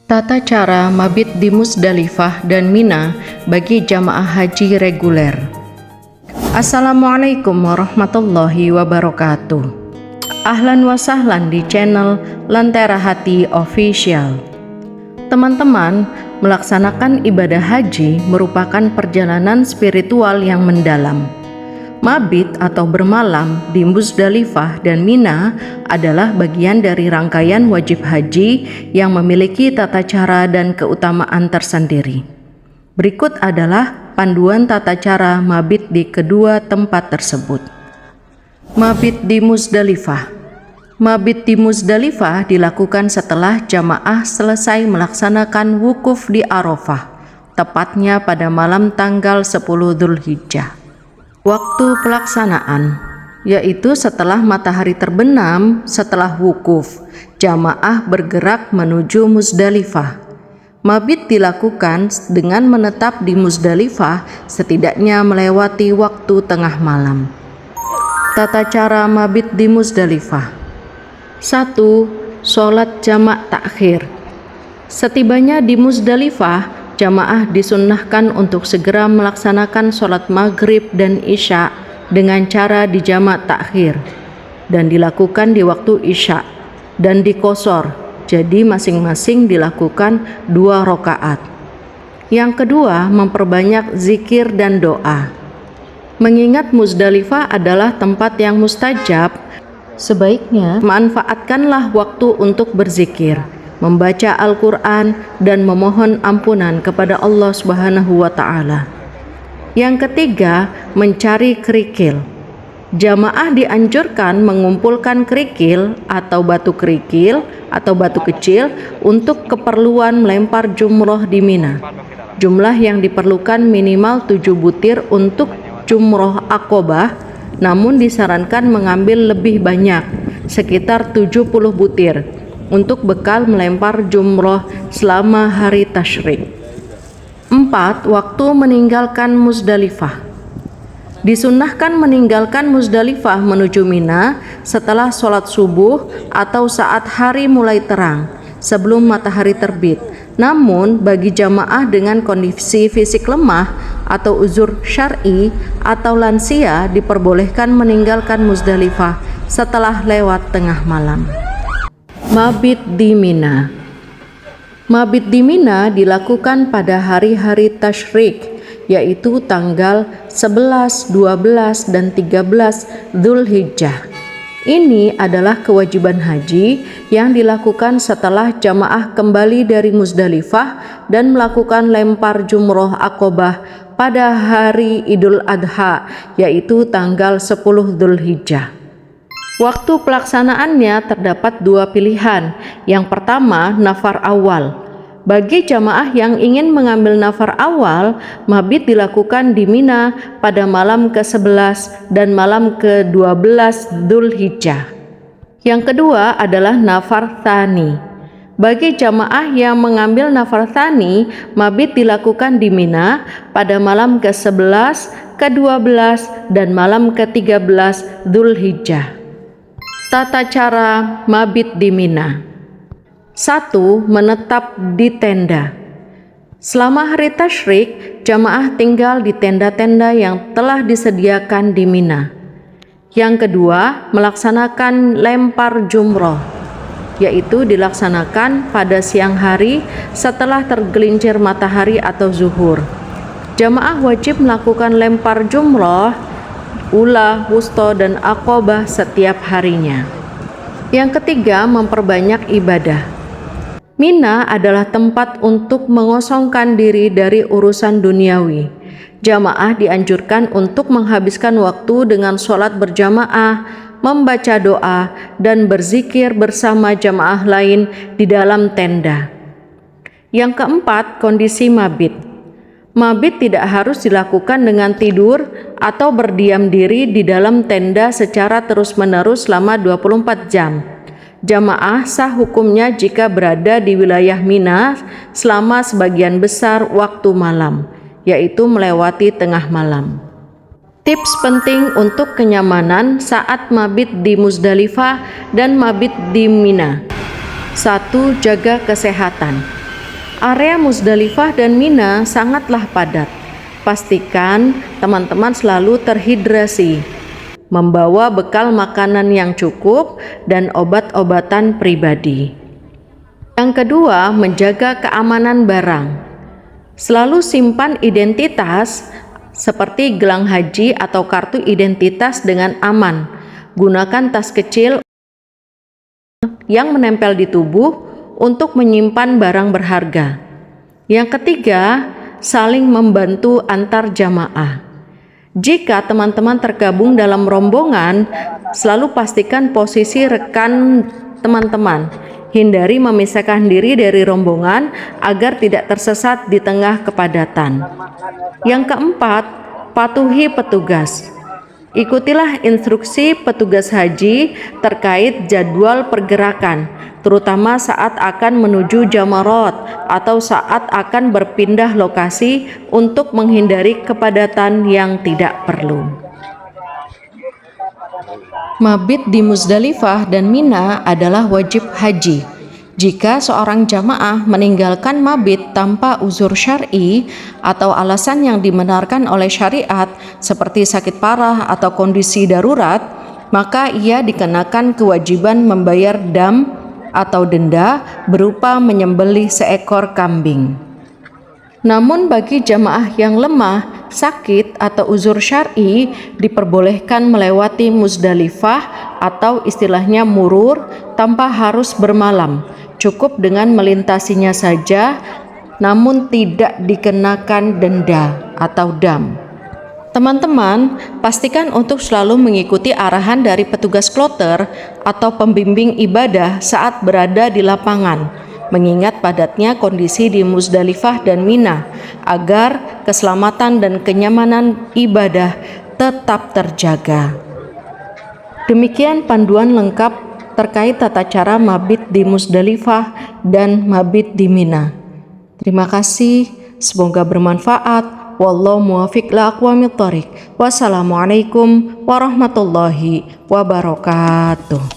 Tata cara mabit di Musdalifah dan Mina bagi jamaah haji reguler. Assalamualaikum warahmatullahi wabarakatuh. Ahlan wa sahlan di channel Lentera Hati Official. Teman-teman, melaksanakan ibadah haji merupakan perjalanan spiritual yang mendalam. Mabit atau bermalam di Musdalifah dan Mina adalah bagian dari rangkaian wajib haji yang memiliki tata cara dan keutamaan tersendiri. Berikut adalah panduan tata cara mabit di kedua tempat tersebut. Mabit di Musdalifah. Mabit di Musdalifah dilakukan setelah jamaah selesai melaksanakan wukuf di Arafah, tepatnya pada malam tanggal 10 Dzulhijjah. Waktu pelaksanaan yaitu setelah matahari terbenam setelah wukuf, jamaah bergerak menuju Musdalifah. Mabit dilakukan dengan menetap di Musdalifah setidaknya melewati waktu tengah malam. Tata cara mabit di Musdalifah. 1. Sholat jamak takhir. Setibanya di Musdalifah, jamaah disunnahkan untuk segera melaksanakan sholat maghrib dan isya dengan cara dijamak takhir dan dilakukan di waktu isya dan dikosor, jadi masing-masing dilakukan 2 rakaat. Yang kedua, memperbanyak zikir dan doa. Mengingat Musdalifah adalah tempat yang mustajab, sebaiknya manfaatkanlah waktu untuk berzikir, membaca Al-Quran dan memohon ampunan kepada Allah Subhanahu wa Ta'ala. Yang ketiga, mencari kerikil. Jamaah dianjurkan mengumpulkan kerikil atau batu kerikil atau batu kecil untuk keperluan melempar jumroh di Mina. Jumlah yang diperlukan minimal 7 butir untuk jumroh Aqobah, namun disarankan mengambil lebih banyak, sekitar 70 butir untuk bekal melempar jumroh selama hari tasyrik. 4. Waktu meninggalkan Musdalifah. Disunnahkan meninggalkan Musdalifah menuju Mina setelah sholat subuh atau saat hari mulai terang sebelum matahari terbit. Namun bagi jamaah dengan kondisi fisik lemah atau uzur syar'i atau lansia diperbolehkan meninggalkan Musdalifah setelah lewat tengah malam. Mabit di Mina. Mabit di Mina dilakukan pada hari-hari tasyrik, yaitu tanggal 11, 12, dan 13 Dzulhijjah. Ini adalah kewajiban haji yang dilakukan setelah jamaah kembali dari Musdalifah dan melakukan lempar jumroh Aqobah pada hari Idul Adha, yaitu tanggal 10 Dzulhijjah. Waktu pelaksanaannya terdapat 2 pilihan. Yang pertama, nafar awal. Bagi jamaah yang ingin mengambil nafar awal, mabit dilakukan di Mina pada malam ke-11 dan malam ke-12 Dzulhijjah. Yang kedua adalah nafar tsani. Bagi jamaah yang mengambil nafar tsani, mabit dilakukan di Mina pada malam ke-11, ke-12, dan malam ke-13 Dzulhijjah. Tata cara mabit di Mina. 1. Menetap di tenda. Selama hari tasyrik, jamaah tinggal di tenda-tenda yang telah disediakan di Mina. Yang kedua, melaksanakan lempar jumroh, yaitu dilaksanakan pada siang hari setelah tergelincir matahari atau zuhur. Jamaah wajib melakukan lempar jumroh, ula, wusta, dan Aqobah setiap harinya. Yang ketiga, memperbanyak ibadah. Mina adalah tempat untuk mengosongkan diri dari urusan duniawi. Jamaah dianjurkan untuk menghabiskan waktu dengan sholat berjamaah, membaca doa, dan berzikir bersama jamaah lain di dalam tenda. Yang keempat, kondisi mabit. Mabit tidak harus dilakukan dengan tidur atau berdiam diri di dalam tenda secara terus-menerus selama 24 jam. Jamaah sah hukumnya jika berada di wilayah Mina selama sebagian besar waktu malam, yaitu melewati tengah malam. Tips penting untuk kenyamanan saat mabit di Musdalifah dan mabit di Mina. 1. Jaga kesehatan. Area Musdalifah dan Mina sangatlah padat. Pastikan teman-teman selalu terhidrasi, membawa bekal makanan yang cukup dan obat-obatan pribadi. Yang kedua, menjaga keamanan barang. Selalu simpan identitas seperti gelang haji atau kartu identitas dengan aman. Gunakan tas kecil yang menempel di tubuh untuk menyimpan barang berharga. Yang ketiga, saling membantu antar jamaah. Jika teman-teman tergabung dalam rombongan, selalu pastikan posisi rekan teman-teman. Hindari memisahkan diri dari rombongan agar tidak tersesat di tengah kepadatan. Yang keempat, patuhi petugas. Ikutilah instruksi petugas haji terkait jadwal pergerakan, terutama saat akan menuju Jamarat atau saat akan berpindah lokasi untuk menghindari kepadatan yang tidak perlu. Mabit di Musdalifah dan Mina adalah wajib haji. Jika seorang jamaah meninggalkan mabit tanpa uzur syar'i atau alasan yang dibenarkan oleh syariat seperti sakit parah atau kondisi darurat, maka ia dikenakan kewajiban membayar dam atau denda berupa menyembelih seekor kambing. Namun bagi jamaah yang lemah, sakit atau uzur syar'i diperbolehkan melewati Musdalifah atau istilahnya murur tanpa harus bermalam. Cukup dengan melintasinya saja, namun tidak dikenakan denda atau dam. Teman-teman, pastikan untuk selalu mengikuti arahan dari petugas kloter atau pembimbing ibadah saat berada di lapangan, mengingat padatnya kondisi di Musdalifah dan Mina, agar keselamatan dan kenyamanan ibadah tetap terjaga. Demikian panduan lengkap terkait tata cara mabit di Musdalifah dan mabit di Mina. Terima kasih, semoga bermanfaat. Wallahu muwaffiq ila aqwamit thoriq. Wassalamualaikum warahmatullahi wabarakatuh.